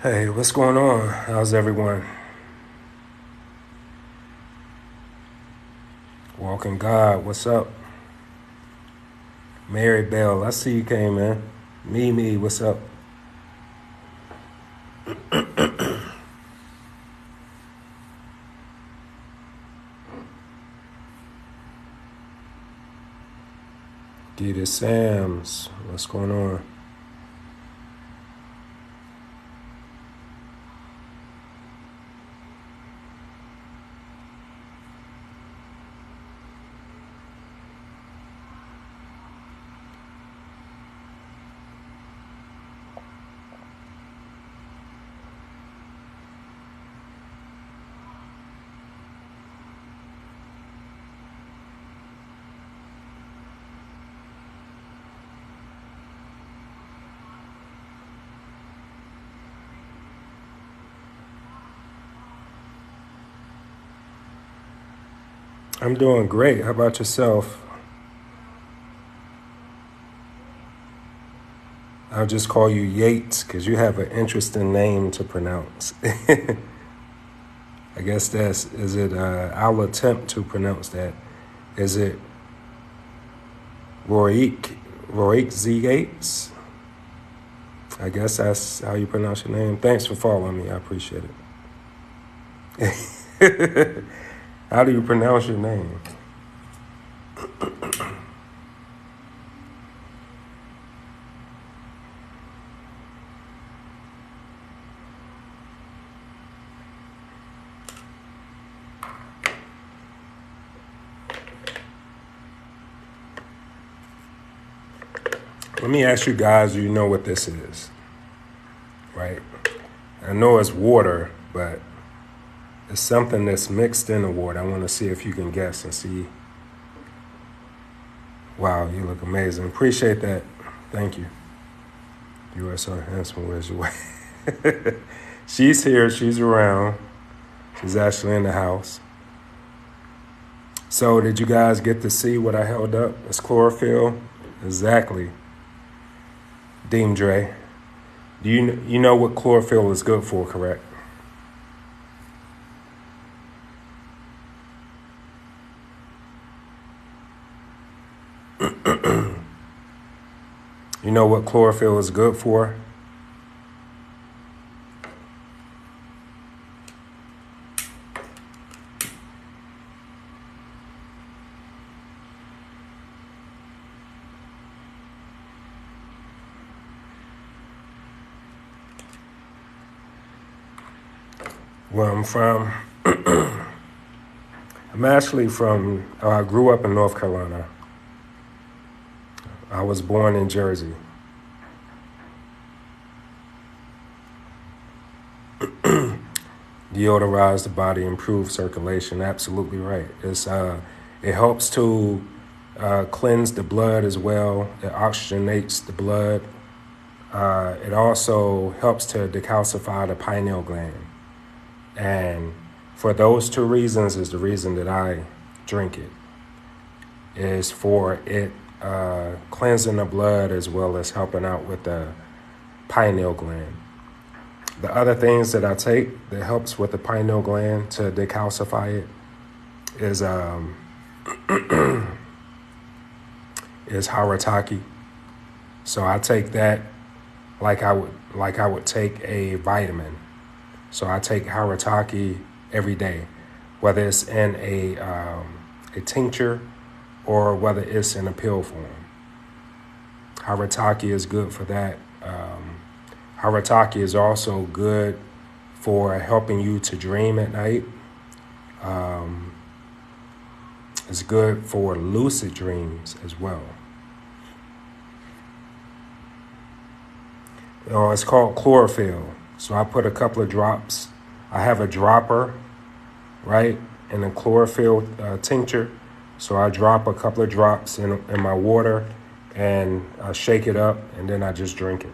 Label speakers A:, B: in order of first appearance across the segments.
A: Hey, what's going on? How's everyone? Walking God, what's up? Mary Bell, I see you came in. Mimi, what's up? Gita Sams, what's going on? I'm doing great. How about yourself? I'll just call you Yates because you have an interesting name to pronounce. I guess is it, I'll attempt to pronounce that. Is it Roik Z. Yates? I guess that's how you pronounce your name. Thanks for following me. I appreciate it. How do you pronounce your name? Let me ask you guys, do you know what this is? Right? I know it's water, but it's something that's mixed in the water. I want to see if you can guess and see. Wow, you look amazing. Appreciate that. Thank you. You are so handsome. Where's your wife? She's here. She's around. She's actually in the house. So did you guys get to see what I held up? It's chlorophyll. Exactly. Deem Dre. Do you know what chlorophyll is good for, correct? You know what chlorophyll is good for? Where I'm from, I'm actually from, I grew up in North Carolina. I was born in Jersey. Deodorize the body, improve circulation. Absolutely right. It helps to cleanse the blood as well. It oxygenates the blood. It also helps to decalcify the pineal gland. And for those two reasons is the reason that I drink it. Is for it cleansing the blood as well as helping out with the pineal gland. The other things that I take that helps with the pineal gland to decalcify it is is Harataki. So I take that like I would take a vitamin. So I take Harataki every day, whether it's in a tincture or whether it's in a pill form. Harataki is good for that. Harataki is also good for helping you to dream at night. It's good for lucid dreams as well. It's called chlorophyll. So I put a couple of drops. I have a dropper, right, in a chlorophyll tincture. So I drop a couple of drops in my water and I shake it up and then I just drink it.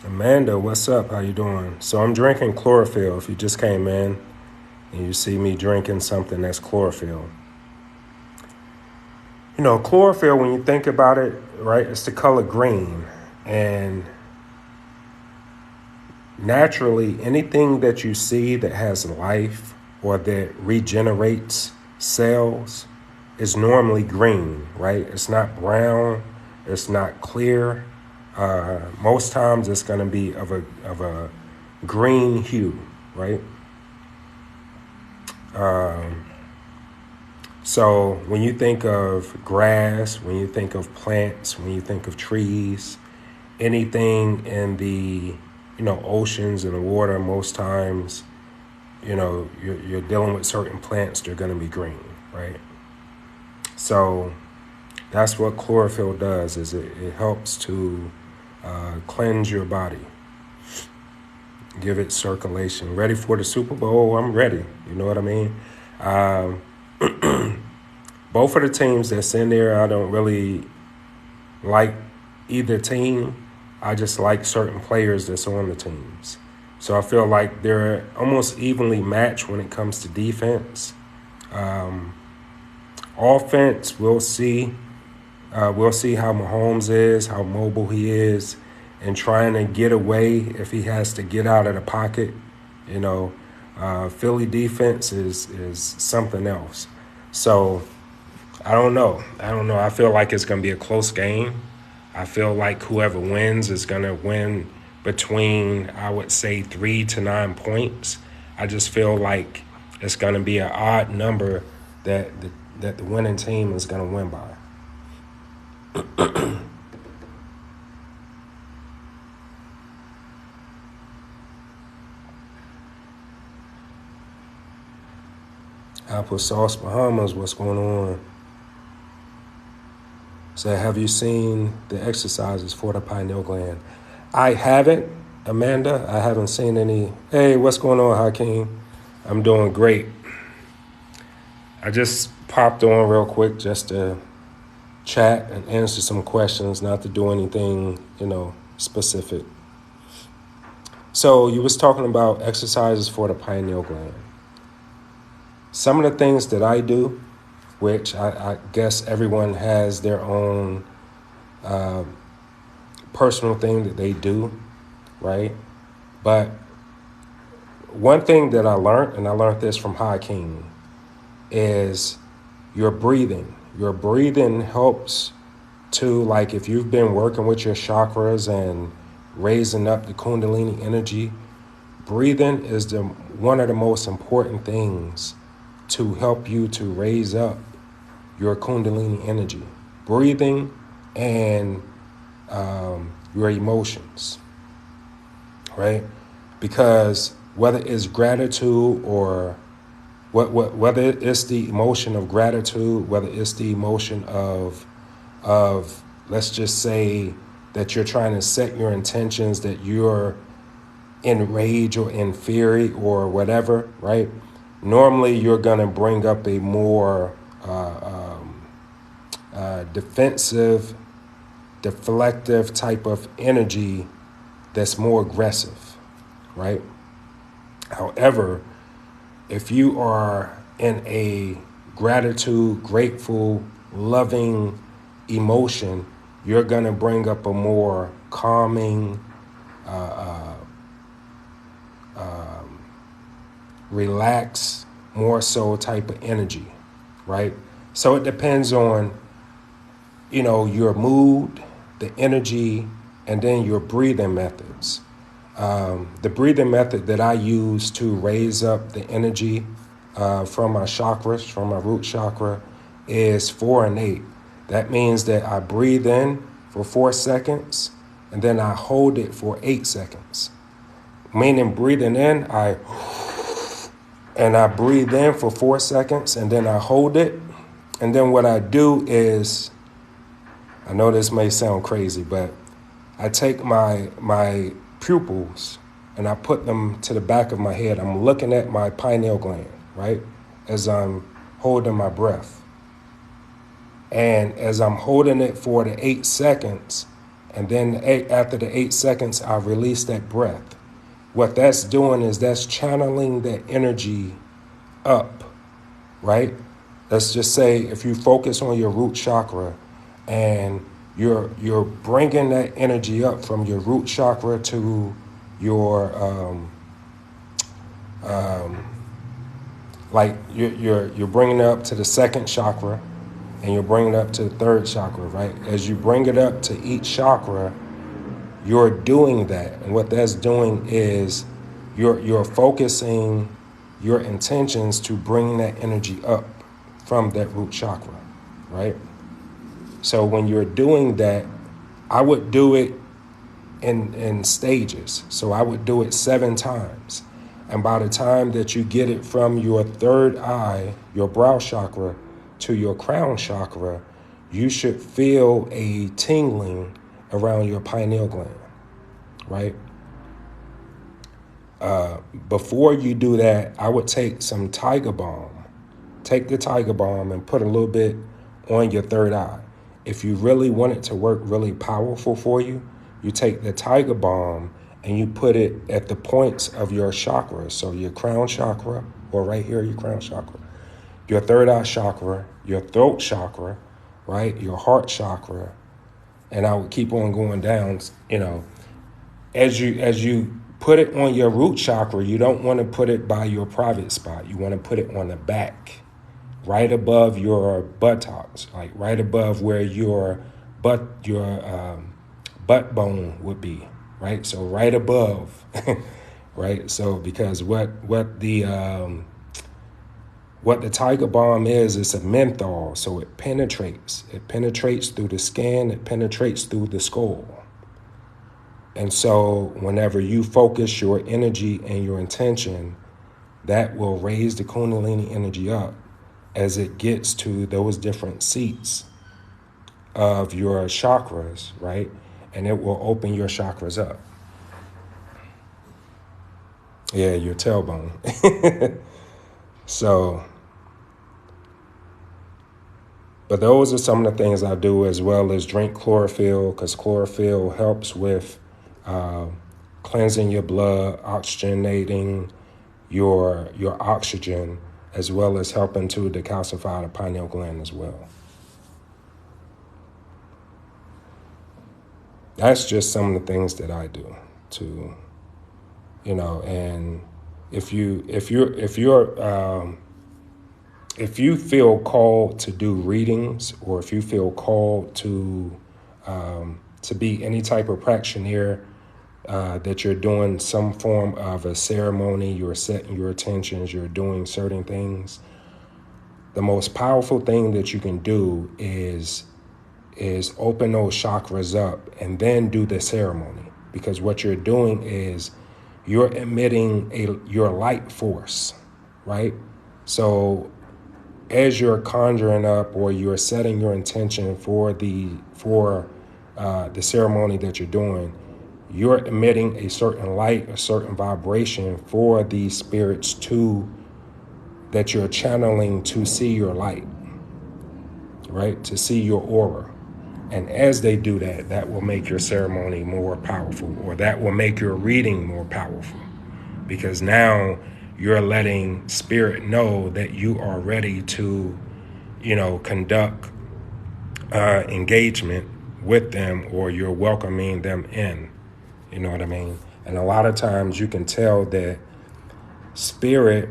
A: Amanda, what's up? How you doing? So I'm drinking chlorophyll. If you just came in and you see me drinking something that's chlorophyll. You know, chlorophyll, when you think about it, right, it's the color green. And naturally, anything that you see that has life or that regenerates cells is normally green, right? It's not brown. It's not clear. Most times it's going to be of a green hue, right? So when you think of grass, when you think of plants, when you think of trees, anything in the oceans and the water, most times you're dealing with certain plants, they're going to be green, right? So that's what chlorophyll does, is it helps to cleanse your body, give it circulation. Ready for the Super Bowl? I'm ready. You know what I mean? Both of the teams that's in there, I don't really like either team. I just like certain players that's on the teams. So I feel like they're almost evenly matched when it comes to defense. Offense, we'll see. We'll see how Mahomes is, how mobile he is, and trying to get away if he has to get out of the pocket. Philly defense is something else. So I don't know. I feel like it's going to be a close game. I feel like whoever wins is going to win between, I would say, 3 to 9 points. I just feel like it's going to be an odd number that the winning team is going to win by. Applesauce Bahamas, what's going on? So have you seen the exercises for the pineal gland? I haven't, Amanda. I haven't seen any. Hey, what's going on, Hakeem? I'm doing great. I just popped on real quick just to chat and answer some questions, not to do anything, specific. So you was talking about exercises for the pineal gland. Some of the things that I do, which I guess everyone has their own personal thing that they do, right? But one thing that I learned, and I learned this from Hakeem, is your breathing. Your breathing helps to, like, if you've been working with your chakras and raising up the Kundalini energy, breathing is one of the most important things to help you to raise up your Kundalini energy. Breathing and your emotions, right? Because whether it's gratitude or whether it's the emotion of gratitude, whether it's the emotion of let's just say that you're trying to set your intentions, that you're in rage or in fury or whatever, right? Normally you're going to bring up a more defensive, deflective type of energy that's more aggressive, right? However, if you are in a gratitude, grateful, loving emotion, you're going to bring up a more calming, relaxed, more so type of energy, right? So it depends on, your mood, the energy, and then your breathing methods. The breathing method that I use to raise up the energy from my chakras, from my root chakra, is 4 and 8. That means that I breathe in for 4 seconds, and then I hold it for 8 seconds. Meaning breathing in, I breathe in for 4 seconds, and then I hold it. And then what I do is, I know this may sound crazy, but I take my pupils and I put them to the back of my head. I'm looking at my pineal gland, right, as I'm holding my breath. And as I'm holding it for the 8 seconds, And then after the 8 seconds, I release that breath. What that's doing is that's channeling that energy up, right? Let's just say if you focus on your root chakra and you're bringing that energy up from your root chakra to your like you're bringing it up to the second chakra, and you're bringing it up to the third chakra, right? As you bring it up to each chakra, you're doing that, and what that's doing is you're focusing your intentions to bring that energy up from that root chakra, right? So when you're doing that, I would do it in stages. So I would do it 7 times. And by the time that you get it from your third eye, your brow chakra, to your crown chakra, you should feel a tingling around your pineal gland, right? Before you do that, I would take some tiger balm. Take the tiger balm and put a little bit on your third eye. If you really want it to work really powerful for you, you take the tiger balm and you put it at the points of your chakras. So your crown chakra, or right here, your crown chakra, your third eye chakra, your throat chakra, right? Your heart chakra. And I would keep on going down, as you put it on your root chakra, you don't want to put it by your private spot. You want to put it on the back, right above your buttocks, like right above where your butt bone would be, right? So right above, right? So because what the tiger balm is, it's a menthol, so it penetrates through the skin, it penetrates through the skull. And so whenever you focus your energy and your intention, that will raise the Kundalini energy up as it gets to those different seats of your chakras, right? And it will open your chakras up. Yeah, your tailbone. So, but those are some of the things I do, as well as drink chlorophyll, because chlorophyll helps with cleansing your blood, oxygenating your oxygen, as well as helping to decalcify the pineal gland as well. That's just some of the things that I do to, and if you feel called to do readings, or if you feel called to be any type of practitioner, that you're doing some form of a ceremony, you're setting your intentions, you're doing certain things, the most powerful thing that you can do is open those chakras up and then do the ceremony. Because what you're doing is you're emitting your light force, right? So as you're conjuring up, or you're setting your intention for the ceremony that you're doing, you're emitting a certain light, a certain vibration for these spirits that you're channeling to see your light, right? To see your aura. And as they do that, that will make your ceremony more powerful, or that will make your reading more powerful, because now you're letting spirit know that you are ready to, conduct engagement with them, or you're welcoming them in. You know what I mean? And a lot of times you can tell that spirit,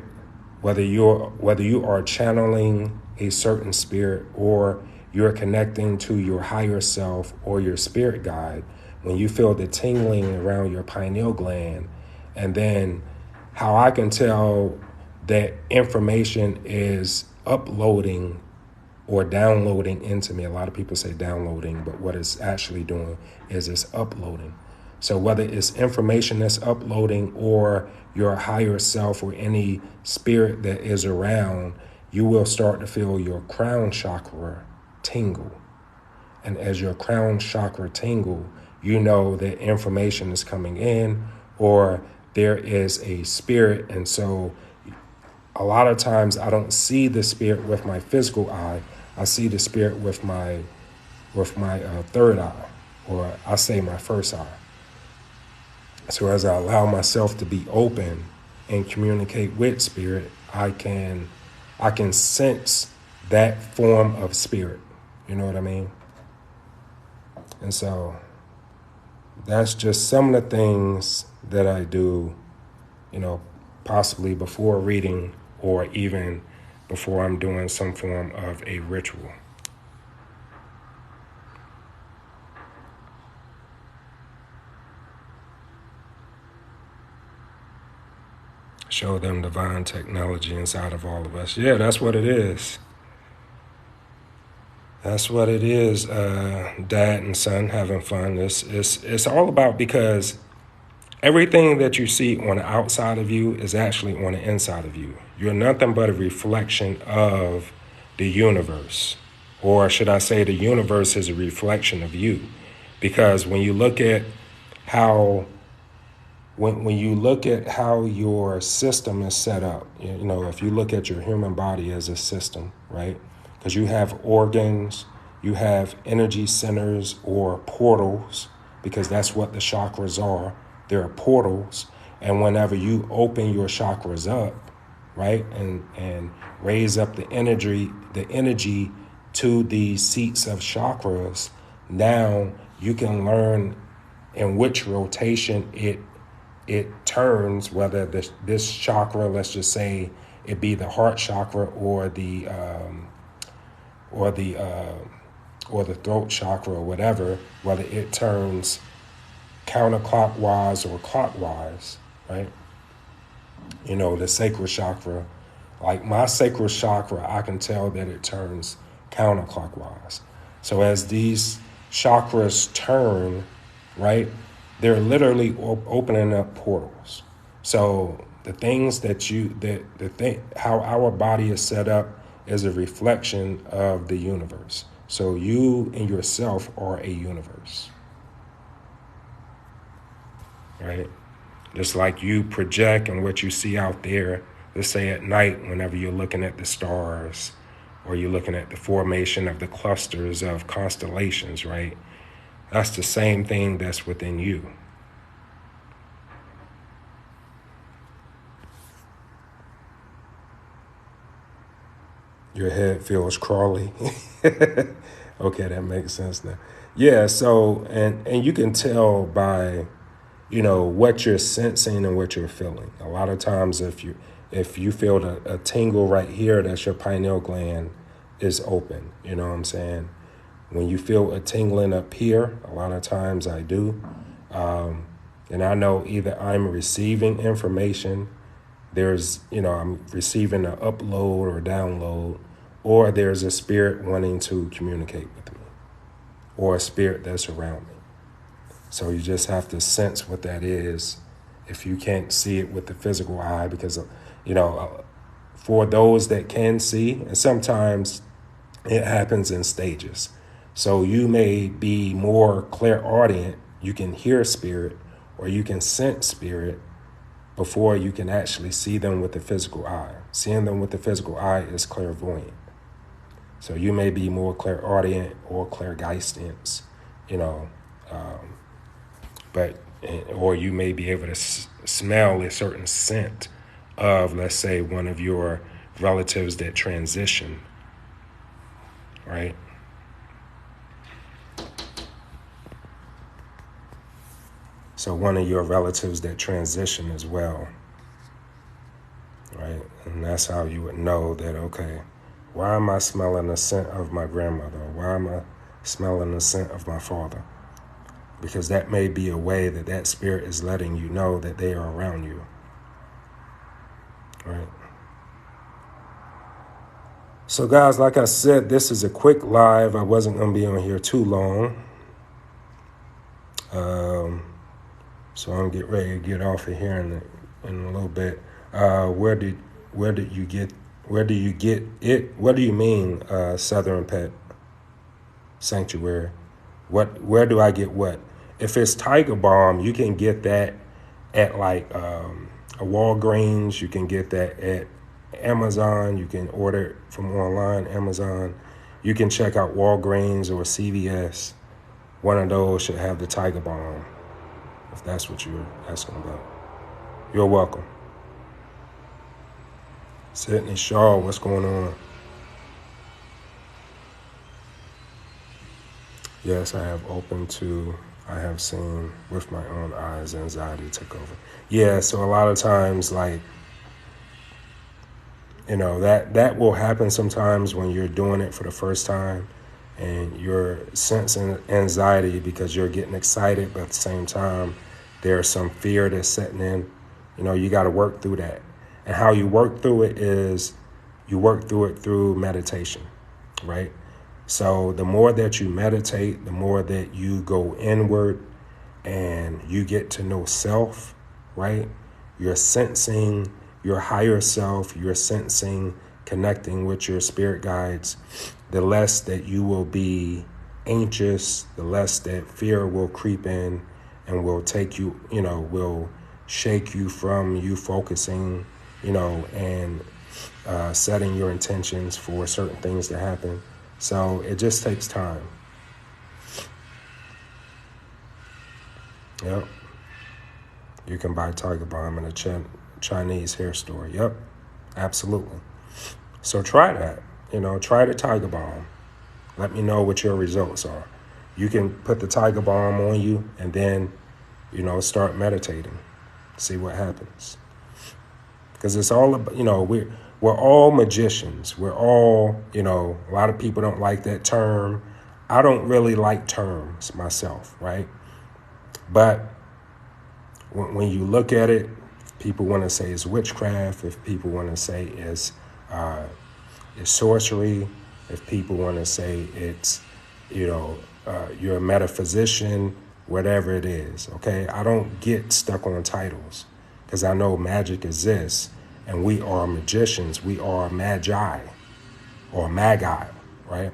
A: whether you are channeling a certain spirit, or you're connecting to your higher self or your spirit guide, when you feel the tingling around your pineal gland. And then how I can tell that information is uploading or downloading into me. A lot of people say downloading, but what it's actually doing is it's uploading. So whether it's information that's uploading, or your higher self, or any spirit that is around, you will start to feel your crown chakra tingle. And as your crown chakra tingle, you know that information is coming in, or there is a spirit. And so a lot of times I don't see the spirit with my physical eye. I see the spirit with my third eye. or I say my first eye. So as I allow myself to be open and communicate with spirit, I can sense that form of spirit. You know what I mean? And so that's just some of the things that I do, possibly before reading or even before I'm doing some form of a ritual. Show them divine technology inside of all of us. Yeah, that's what it is. That's what it is, dad and son having fun. It's all about, because everything that you see on the outside of you is actually on the inside of you. You're nothing but a reflection of the universe. Or should I say the universe is a reflection of you? Because when you look at how when you look at how your system is set up, if you look at your human body as a system, right? Because you have organs, you have energy centers or portals, because that's what the chakras are. They're portals. And whenever you open your chakras up, right, and raise up the energy to the seats of chakras, now you can learn in which rotation it turns, whether this chakra, let's just say it be the heart chakra or the throat chakra or whatever, whether it turns counterclockwise or clockwise, right? The sacral chakra, like my sacral chakra, I can tell that it turns counterclockwise. So as these chakras turn, right, they're literally opening up portals. So the things how our body is set up is a reflection of the universe. So you and yourself are a universe, right? Just like you project and what you see out there, let's say at night, whenever you're looking at the stars or you're looking at the formation of the clusters of constellations, right? That's the same thing that's within you. Your head feels crawly. Okay, that makes sense now. Yeah, so and you can tell by what you're sensing and what you're feeling. A lot of times if you feel a tingle right here, that's your pineal gland is open. You know what I'm saying? When you feel a tingling up here, a lot of times I do. And I know either I'm receiving information, I'm receiving an upload or download, or there's a spirit wanting to communicate with me, or a spirit that's around me. So you just have to sense what that is if you can't see it with the physical eye, because, for those that can see, and sometimes it happens in stages. So you may be more clairaudient, you can hear spirit, or you can sense spirit before you can actually see them with the physical eye. Seeing them with the physical eye is clairvoyant. So you may be more clairaudient or clairgeistance, or you may be able to smell a certain scent of, let's say, one of your relatives that transition, right? So one of your relatives that transition as well, right? And that's how you would know that, okay, why am I smelling the scent of my grandmother? Why am I smelling the scent of my father? Because that may be a way that spirit is letting you know that they are around you, right? So guys, like I said, this is a quick live. I wasn't going to be on here too long. So I'm getting ready to get off of here in a little bit. Where do you get it? What do you mean, Southern Pet Sanctuary? Where do I get what? If it's Tiger Balm, you can get that at like a Walgreens. You can get that at Amazon. You can order it from online, Amazon. You can check out Walgreens or CVS. one of those should have the tiger balm, if that's what you're asking about. You're welcome. Sydney Shaw, what's going on? Yes, I have seen with my own eyes anxiety take over. Yeah, so a lot of times, like, that will happen sometimes when you're doing it for the first time and you're sensing anxiety because you're getting excited, but at the same time, there's some fear that's setting in. You got to work through that. And how you work through it is you work through it through meditation, right? So the more that you meditate, the more that you go inward and you get to know self, right? You're sensing your higher self, you're sensing, connecting with your spirit guides, the less that you will be anxious, the less that fear will creep in and will take you, will shake you from you focusing, and setting your intentions for certain things to happen. So it just takes time. Yep. You can buy Tiger Balm in a Chinese hair store. Yep. Absolutely. So try that. Try the Tiger Balm. Let me know what your results are. You can put the Tiger Balm on you and then, start meditating. See what happens. Because it's all about, we're all magicians. We're all, a lot of people don't like that term. I don't really like terms myself, right? But when you look at it, people want to say it's witchcraft. If people want to say it's sorcery. If people want to say it's, you're a metaphysician, whatever it is, okay? I don't get stuck on titles because I know magic exists. And we are magicians. We are magi or magi, right?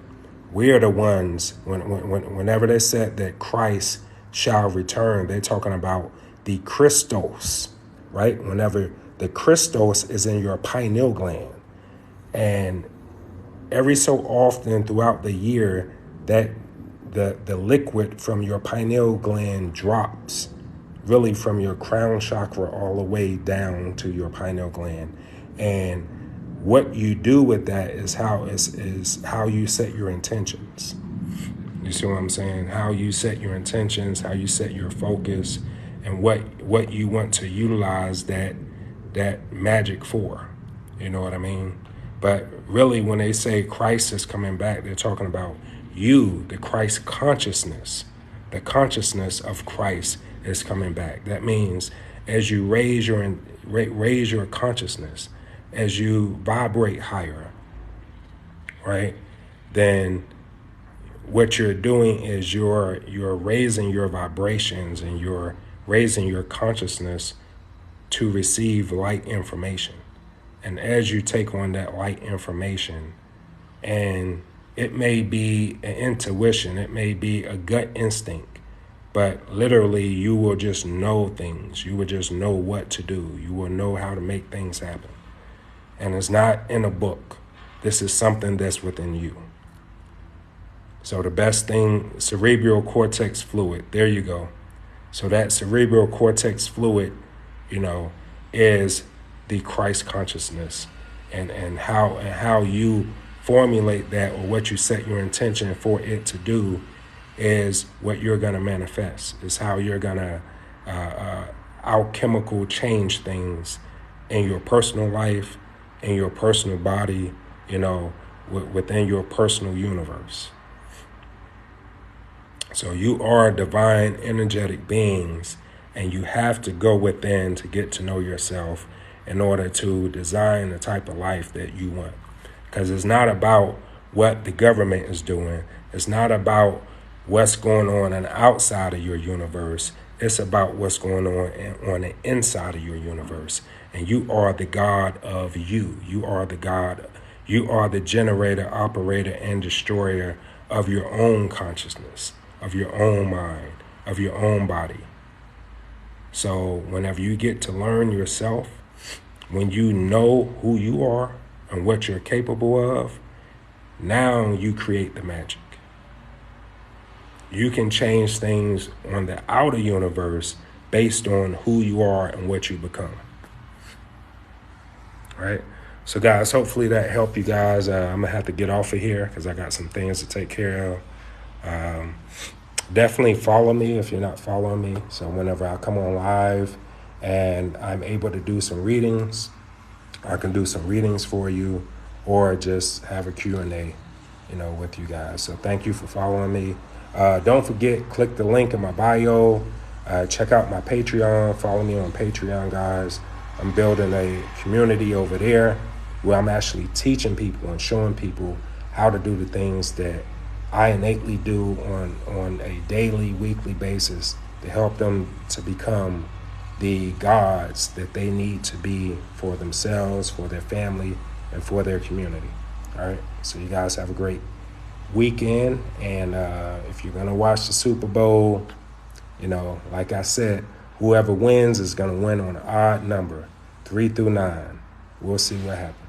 A: We are the ones, whenever they said that Christ shall return, they're talking about the Christos, right? Whenever the Christos is in your pineal gland. And every so often throughout the year, that the liquid from your pineal gland drops really from your crown chakra all the way down to your pineal gland. And what you do with that is how you set your intentions. You see what I'm saying? How you set your intentions, how you set your focus, and what you want to utilize that magic for. You know what I mean? But really, when they say Christ is coming back, they're talking about you, the Christ consciousness. The consciousness of Christ is coming back. That means as you raise your consciousness, as you vibrate higher, right? Then what you're doing is you're raising your vibrations and you're raising your consciousness to receive light information. And as you take on that light information, and it may be an intuition, it may be a gut instinct, but literally you will just know things. You will just know what to do. You will know how to make things happen. And it's not in a book. This is something that's within you. So the best thing, cerebral cortex fluid, there you go. So that cerebral cortex fluid, is the Christ consciousness, and how you formulate that, or what you set your intention for it to do, is what you're going to manifest. Is how you're going to alchemical change things in your personal life, in your personal body, within your personal universe. So you are divine, energetic beings, and you have to go within to get to know yourself in order to design the type of life that you want. Because it's not about what the government is doing. It's not about what's going on the outside of your universe. It's about what's going on the inside of your universe. And you are the God of you. You are the God. You are the generator, operator, and destroyer of your own consciousness, of your own mind, of your own body. So whenever you get to learn yourself, when you know who you are and what you're capable of, now you create the magic. You can change things on the outer universe based on who you are and what you become. Right? So, guys, hopefully that helped you guys. I'm going to have to get off of here because I got some things to take care of. Definitely follow me if you're not following me. So whenever I come on live and I'm able to do some readings, I can do some readings for you or just have a Q&A, with you guys. So thank you for following me. Don't forget, click the link in my bio. Check out my Patreon. Follow me on Patreon, guys. I'm building a community over there where I'm actually teaching people and showing people how to do the things that I innately do on a daily, weekly basis to help them to become the gods that they need to be for themselves, for their family, and for their community. All right. So you guys have a great weekend. And if you're going to watch the Super Bowl, like I said, whoever wins is going to win on an odd number, 3 through 9. We'll see what happens.